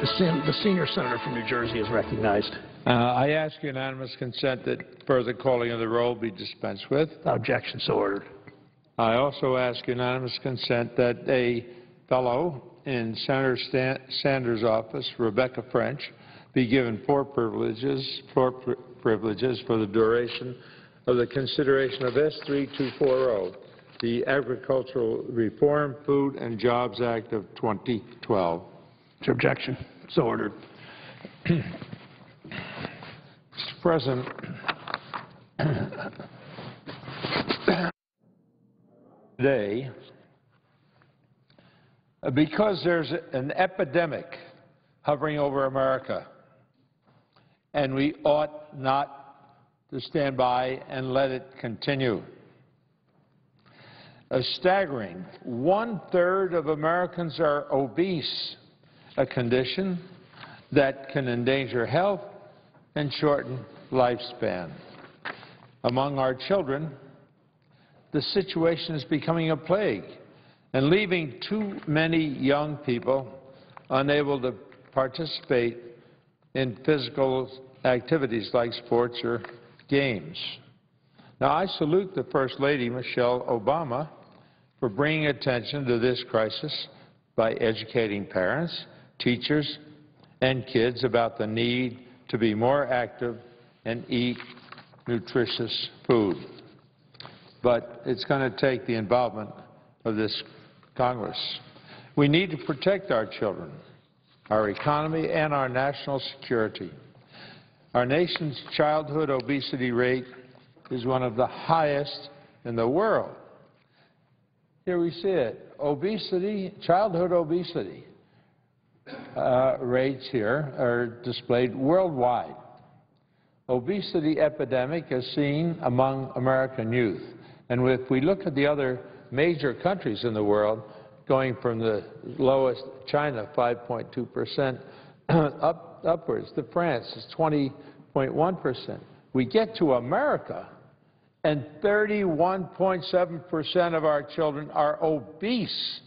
The senior senator from New Jersey is recognized. I ask unanimous consent that further calling of the roll be dispensed with. Objection, so ordered. I also ask unanimous consent that a fellow in Senator Sanders' office, Rebecca French, be given floor privileges for the duration of the consideration of S3240, the Agricultural Reform, Food and Jobs Act of 2012. Is there objection? So ordered. Mr. President, today, because there's an epidemic hovering over America, and we ought not to stand by and let it continue. A staggering 1/3 of Americans are obese, a condition that can endanger health and shorten lifespan. Among our children, the situation is becoming a plague and leaving too many young people unable to participate in physical activities like sports or games. Now, I salute the First Lady, Michelle Obama, for bringing attention to this crisis by educating parents, teachers, and kids about the need to be more active and eat nutritious food. But it's going to take the involvement of this Congress. We need to protect our children, our economy, and our national security. Our nation's childhood obesity rate is one of the highest in the world. Here we see it. Obesity, childhood obesity rates here are displayed worldwide. Obesity epidemic is seen among American youth. And if we look at the other major countries in the world, going from the lowest, China, 5.2%, upwards to France, it's 20.1%. We get to America, and 31.7% of our children are obese.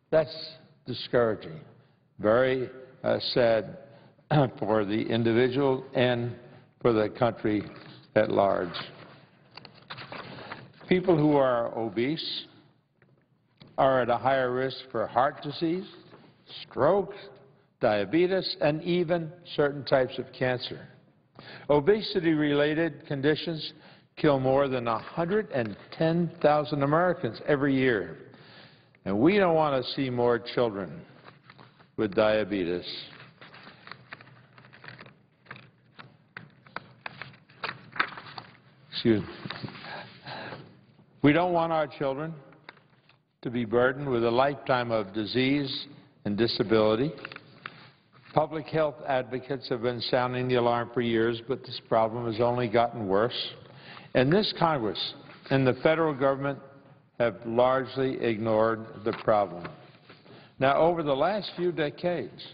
That's discouraging. Very sad for the individual and for the country at large. People who are obese are at a higher risk for heart disease, stroke, diabetes, and even certain types of cancer. Obesity-related conditions kill more than 110,000 Americans every year. And we don't want to see more children with diabetes. Excuse me. We don't want our children to be burdened with a lifetime of disease and disability. Public health advocates have been sounding the alarm for years, but this problem has only gotten worse. And this Congress and the federal government have largely ignored the problem. Now, over the last few decades,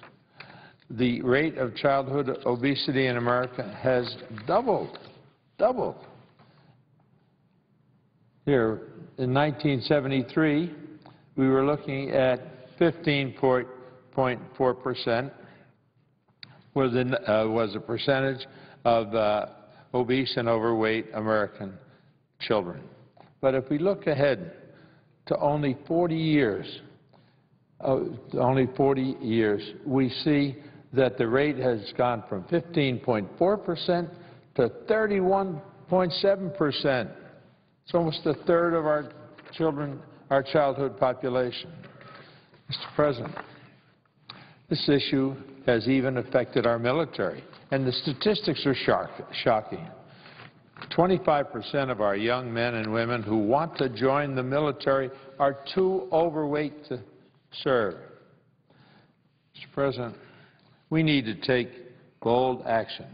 the rate of childhood obesity in America has doubled. Here, in 1973, we were looking at 15.4% was the percentage of obese and overweight American children. But if we look ahead to only 40 years, we see that the rate has gone from 15.4% to 31.7%. It's almost a third of our children, our childhood population. Mr. President, this issue has even affected our military, and the statistics are shocking. 25% of our young men and women who want to join the military are too overweight to serve. Mr. President, we need to take bold action.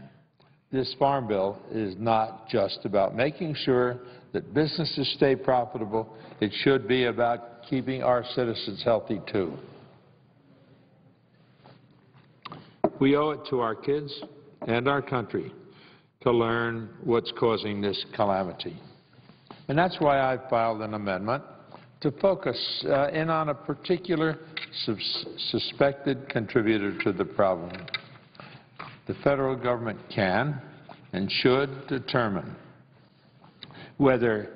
This farm bill is not just about making sure that businesses stay profitable. It should be about keeping our citizens healthy, too. We owe it to our kids and our country to learn what's causing this calamity. And that's why I filed an amendment to focus in on a particular suspected contributor to the problem. The federal government can and should determine whether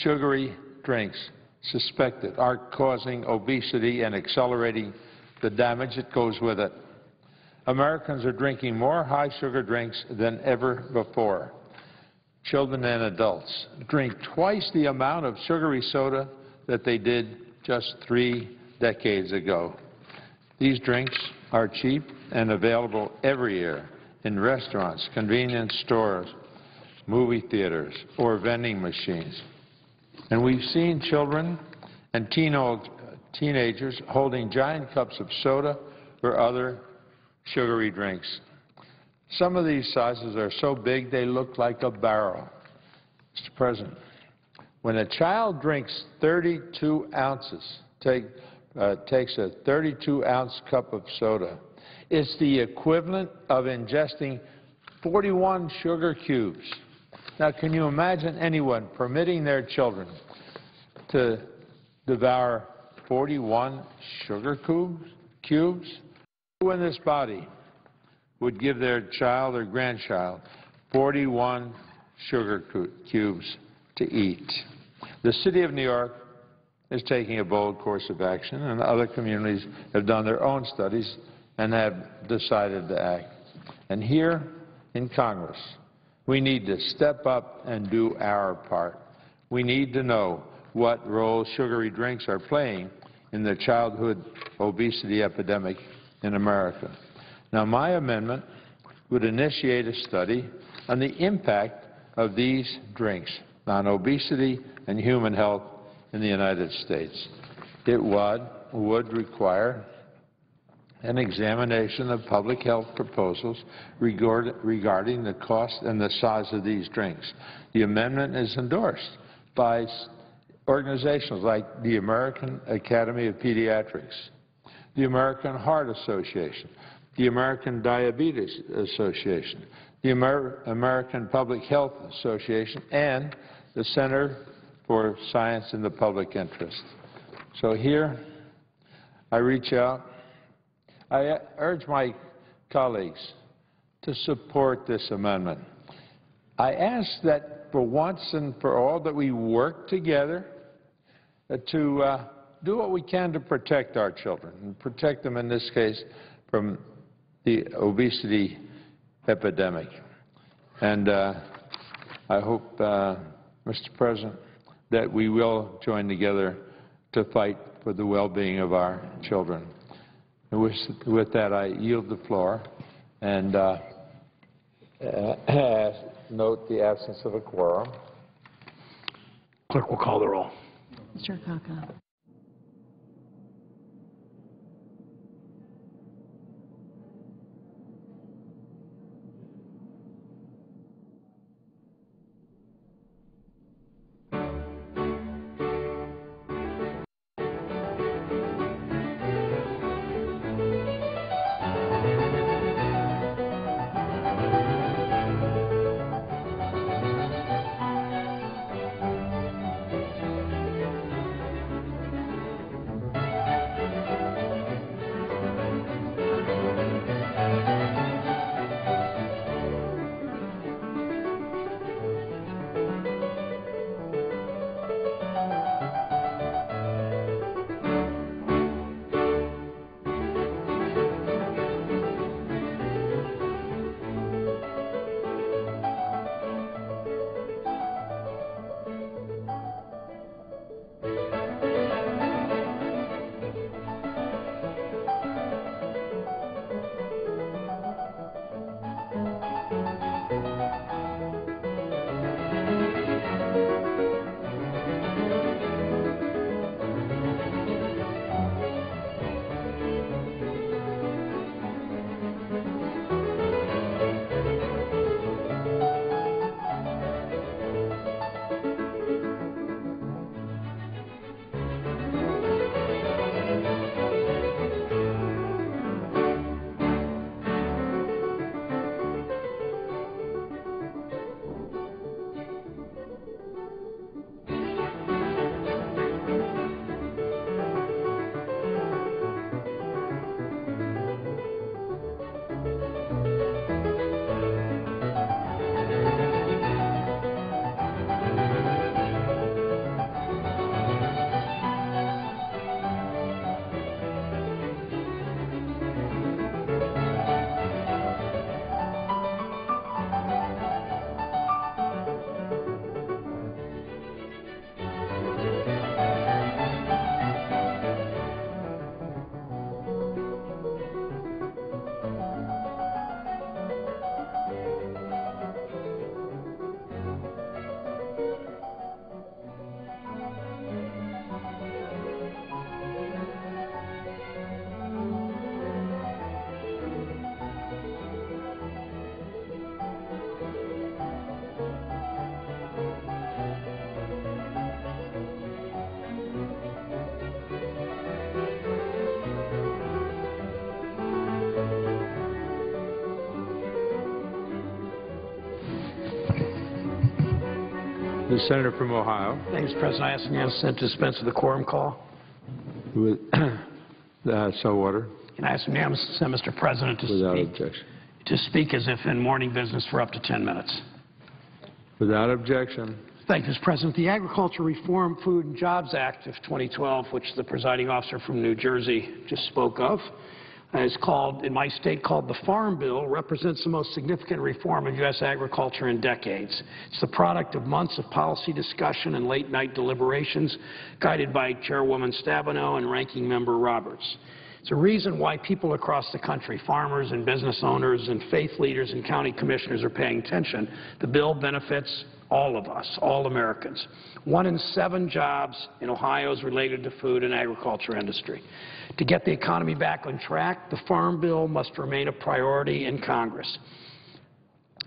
sugary drinks suspected are causing obesity and accelerating the damage that goes with it. Americans are drinking more high-sugar drinks than ever before. Children and adults drink twice the amount of sugary soda that they did just 3 decades ago. These drinks are cheap and available every year in restaurants, convenience stores, movie theaters, or vending machines. And we've seen children and teenagers holding giant cups of soda or other sugary drinks. Some of these sizes are so big they look like a barrel. Mr. President, when a child drinks 32 ounces, takes a 32-ounce cup of soda, it's the equivalent of ingesting 41 sugar cubes. Now, can you imagine anyone permitting their children to devour 41 sugar cubes? Who in this body would give their child or grandchild 41 sugar cubes to eat? The City of New York is taking a bold course of action, and other communities have done their own studies and have decided to act. And here in Congress, we need to step up and do our part. We need to know what role sugary drinks are playing in the childhood obesity epidemic in America. Now, my amendment would initiate a study on the impact of these drinks on obesity and human health in the United States. It would require an examination of public health proposals regarding the cost and the size of these drinks. The amendment is endorsed by organizations like the American Academy of Pediatrics, the American Heart Association, the American Diabetes Association, the American Public Health Association, and the Center for Science in the Public Interest. So here I reach out. I urge my colleagues to support this amendment. I ask that for once and for all that we work together to do what we can to protect our children, and protect them in this case from the obesity epidemic. And I hope, Mr. President, that we will join together to fight for the well-being of our children. And with that, I yield the floor and note the absence of a quorum. Clerk will call the roll. Mr. Akaka. The senator from Ohio. Thanks, President. I ask the unanimous consent to dispense with the quorum call. With so ordered. And I ask the unanimous consent, Mr. President, to speak as if in morning business for up to 10 minutes. Without objection. Thank you, Mr. President. The Agriculture Reform, Food and Jobs Act of 2012, which the presiding officer from New Jersey just spoke of, is called, in my state, called the Farm Bill, represents the most significant reform of U.S. agriculture in decades. It's the product of months of policy discussion and late-night deliberations guided by Chairwoman Stabenow and Ranking Member Roberts. It's a reason why people across the country, farmers and business owners and faith leaders and county commissioners are paying attention. The bill benefits all of us, all Americans. 1 in 7 jobs in Ohio is related to food and agriculture industry. To get the economy back on track, the Farm Bill must remain a priority in Congress.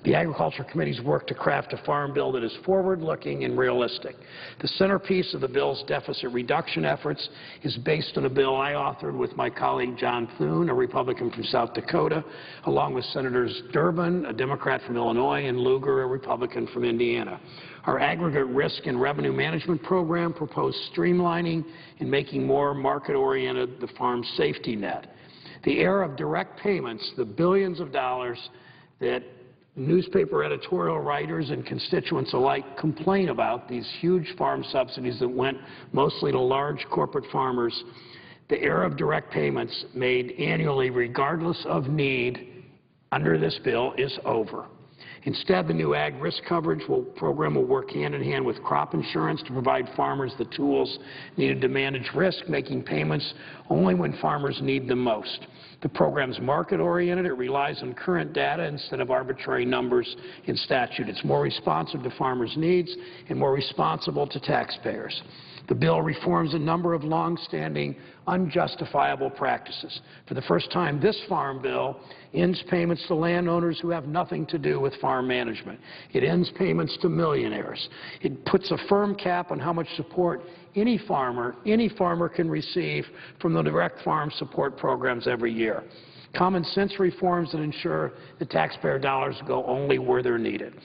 The Agriculture Committee's worked to craft a farm bill that is forward-looking and realistic. The centerpiece of the bill's deficit reduction efforts is based on a bill I authored with my colleague John Thune, a Republican from South Dakota, along with Senators Durbin, a Democrat from Illinois, and Lugar, a Republican from Indiana. Our aggregate risk and revenue management program proposed streamlining and making more market-oriented the farm safety net. The era of direct payments, the billions of dollars that newspaper editorial writers and constituents alike complain about, these huge farm subsidies that went mostly to large corporate farmers. The era of direct payments made annually regardless of need under this bill is over. Instead, the new Ag Risk Coverage program will work hand-in-hand with crop insurance to provide farmers the tools needed to manage risk, making payments only when farmers need them most. The program is market-oriented. It relies on current data instead of arbitrary numbers in statute. It's more responsive to farmers' needs and more responsible to taxpayers. The bill reforms a number of long-standing, unjustifiable practices. For the first time, this farm bill ends payments to landowners who have nothing to do with farm management. It ends payments to millionaires. It puts a firm cap on how much support any farmer can receive from the direct farm support programs every year. Common sense reforms that ensure the taxpayer dollars go only where they're needed.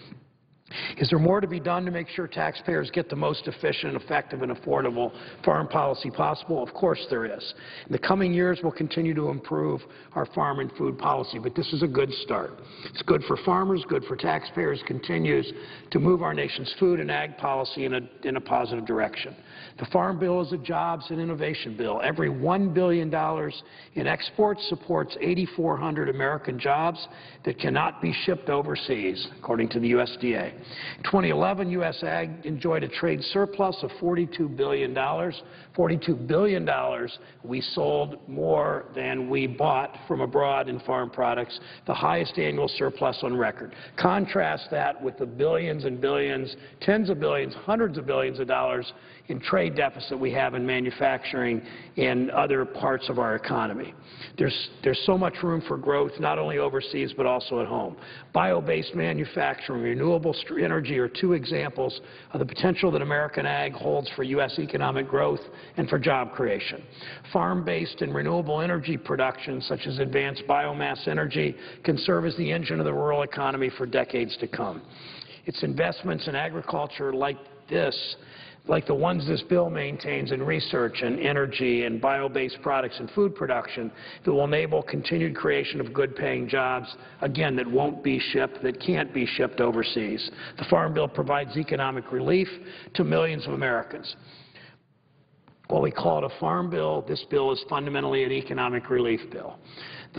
Is there more to be done to make sure taxpayers get the most efficient, effective, and affordable farm policy possible? Of course there is. In the coming years, we'll continue to improve our farm and food policy, but this is a good start. It's good for farmers, good for taxpayers, continues to move our nation's food and ag policy in a positive direction. The Farm Bill is a jobs and innovation bill. Every $1 billion in exports supports 8,400 American jobs that cannot be shipped overseas, according to the USDA. In 2011, U.S. Ag enjoyed a trade surplus of $42 billion. $42 billion. We sold more than we bought from abroad in farm products, the highest annual surplus on record. Contrast that with the billions and billions, tens of billions, hundreds of billions of dollars in trade deficit we have in manufacturing and other parts of our economy. There's so much room for growth, not only overseas but also at home. Bio-based manufacturing, renewable energy are two examples of the potential that American ag holds for U.S. economic growth and for job creation. Farm-based and renewable energy production, such as advanced biomass energy, can serve as the engine of the rural economy for decades to come. It's investments in agriculture like this, like the ones this bill maintains in research and energy and bio-based products and food production, that will enable continued creation of good-paying jobs, again, that won't be shipped, that can't be shipped overseas. The Farm Bill provides economic relief to millions of Americans. While we call it a farm bill, this bill is fundamentally an economic relief bill.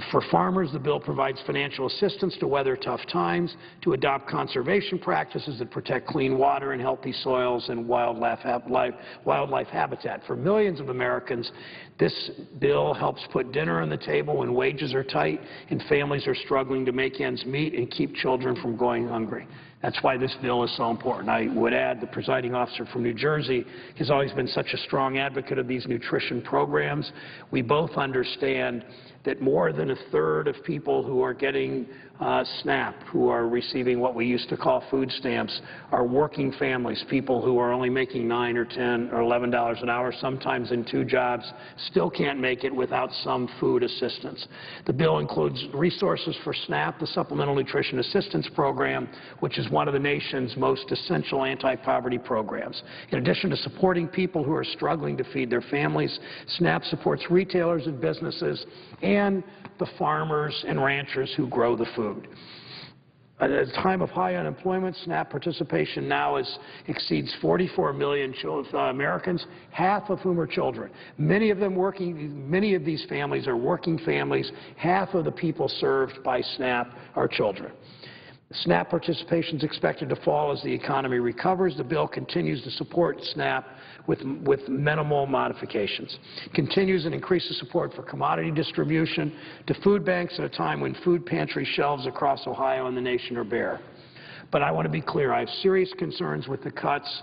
For farmers, the bill provides financial assistance to weather tough times, to adopt conservation practices that protect clean water and healthy soils and wildlife habitat. For millions of Americans, this bill helps put dinner on the table when wages are tight and families are struggling to make ends meet and keep children from going hungry. That's why this bill is so important. I would add the presiding officer from New Jersey has always been such a strong advocate of these nutrition programs. We both understand that more than a third of people who are getting SNAP, who are receiving what we used to call food stamps, are working families, people who are only making $9 or $10 or $11 an hour, sometimes in 2 jobs, still can't make it without some food assistance. The bill includes resources for SNAP, the Supplemental Nutrition Assistance Program, which is one of the nation's most essential anti-poverty programs. In addition to supporting people who are struggling to feed their families, SNAP supports retailers and businesses and the farmers and ranchers who grow the food. At a time of high unemployment, SNAP participation now exceeds 44 million Americans, half of whom are children. Many of these families are working families. Half of the people served by SNAP are children. SNAP participation is expected to fall as the economy recovers. The bill continues to support SNAP with minimal modifications. Continues and increases support for commodity distribution to food banks at a time when food pantry shelves across Ohio and the nation are bare. But I want to be clear, I have serious concerns with the cuts.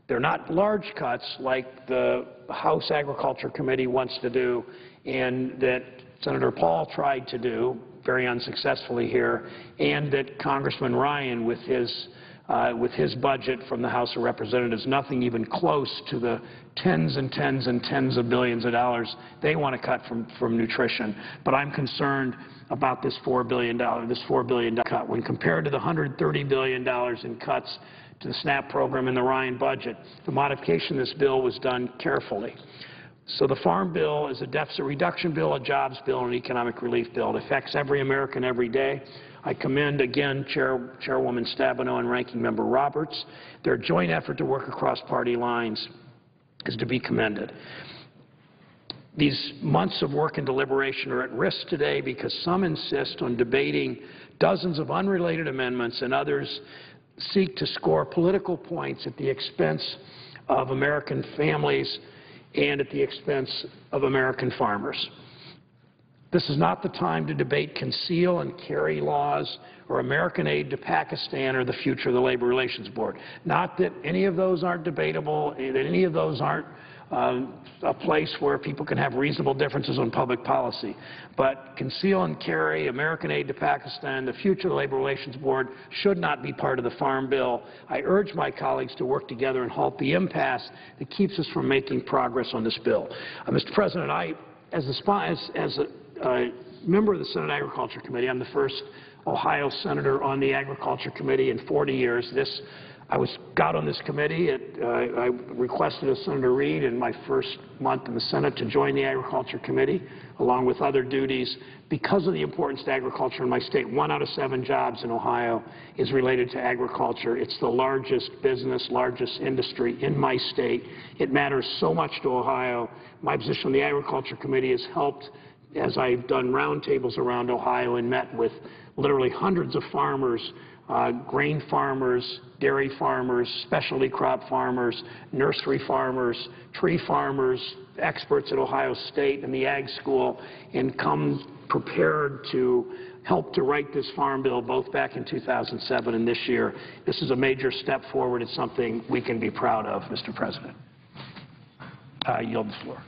They're not large cuts like the House Agriculture Committee wants to do and that Senator Paul tried to do very unsuccessfully here, and that Congressman Ryan, with his budget from the House of Representatives, nothing even close to the tens and tens and tens of billions of dollars they want to cut from nutrition. But I'm concerned about this $4 billion cut. When compared to the $130 billion in cuts to the SNAP program in the Ryan budget, the modification of this bill was done carefully. So the Farm Bill is a deficit reduction bill, a jobs bill, and an economic relief bill. It affects every American every day. I commend, again, Chairwoman Stabenow and Ranking Member Roberts. Their joint effort to work across party lines is to be commended. These months of work and deliberation are at risk today because some insist on debating dozens of unrelated amendments and others seek to score political points at the expense of American families and at the expense of American farmers. This is not the time to debate conceal and carry laws or American aid to Pakistan or the future of the Labor Relations Board. Not that any of those aren't debatable, that any of those aren't a place where people can have reasonable differences on public policy. But conceal and carry, American aid to Pakistan, the future of the Labor Relations Board should not be part of the Farm Bill. I urge my colleagues to work together and halt the impasse that keeps us from making progress on this bill. Mr. President, as a member of the Senate Agriculture Committee, I'm the first Ohio senator on the Agriculture Committee in 40 years. I got on this committee. I requested of Senator Reid in my first month in the Senate to join the Agriculture Committee, along with other duties, because of the importance to agriculture in my state. 1 out of 7 jobs in Ohio is related to agriculture. It's the largest business, largest industry in my state. It matters so much to Ohio. My position on the Agriculture Committee has helped, as I've done roundtables around Ohio and met with literally hundreds of farmers, grain farmers, dairy farmers, specialty crop farmers, nursery farmers, tree farmers, experts at Ohio State and the Ag School, and come prepared to help to write this Farm Bill both back in 2007 and this year. This is a major step forward. It's something we can be proud of, Mr. President. I yield the floor.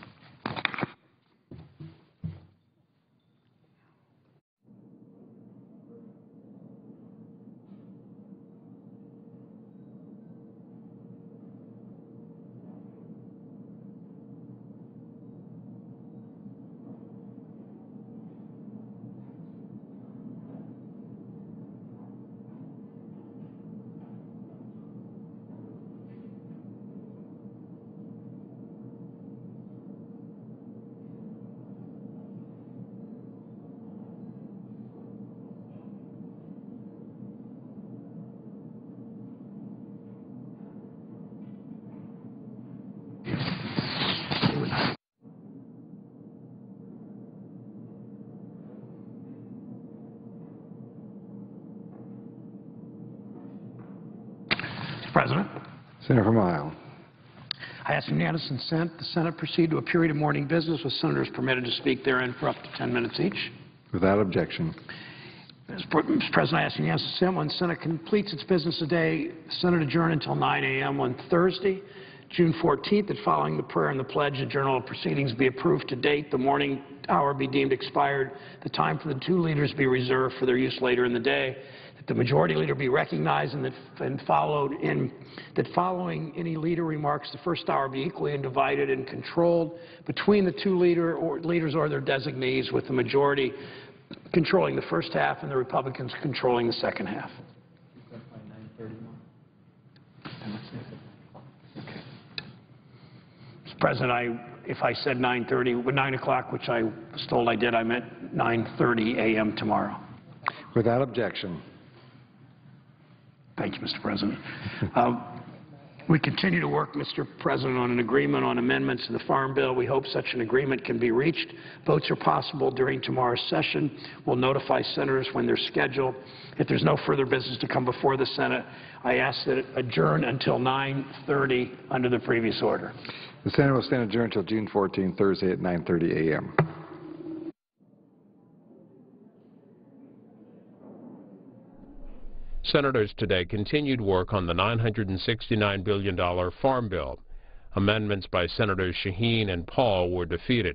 President. Senator from Ohio. I ask unanimous consent the Senate proceed to a period of morning business with senators permitted to speak therein for up to 10 minutes each. Without objection. Mr. President, I ask unanimous consent when the Senate completes its business today, the Senate adjourn until 9 a.m. on Thursday, June 14th, that following the prayer and the pledge, the journal of proceedings be approved to date, the morning hour be deemed expired, the time for the two leaders be reserved for their use later in the day, that the majority leader be recognized, and that following any leader remarks, the first hour be equally divided and controlled between the two leaders or their designees, with the majority controlling the first half and the Republicans controlling the second half. Mr. President, if I said 9:30, 9 o'clock, which I was told I did, I meant 9:30 a.m. tomorrow. Without objection. Thank you, Mr. President. We continue to work, Mr. President, on an agreement on amendments to the Farm Bill. We hope such an agreement can be reached. Votes are possible during tomorrow's session. We'll notify senators when they're scheduled. If there's no further business to come before the Senate, I ask that it adjourn until 9:30 under the previous order. The Senate will stand adjourned until June 14, Thursday at 9:30 a.m. Senators today continued work on the $969 billion Farm Bill. Amendments by Senators Shaheen and Paul were defeated.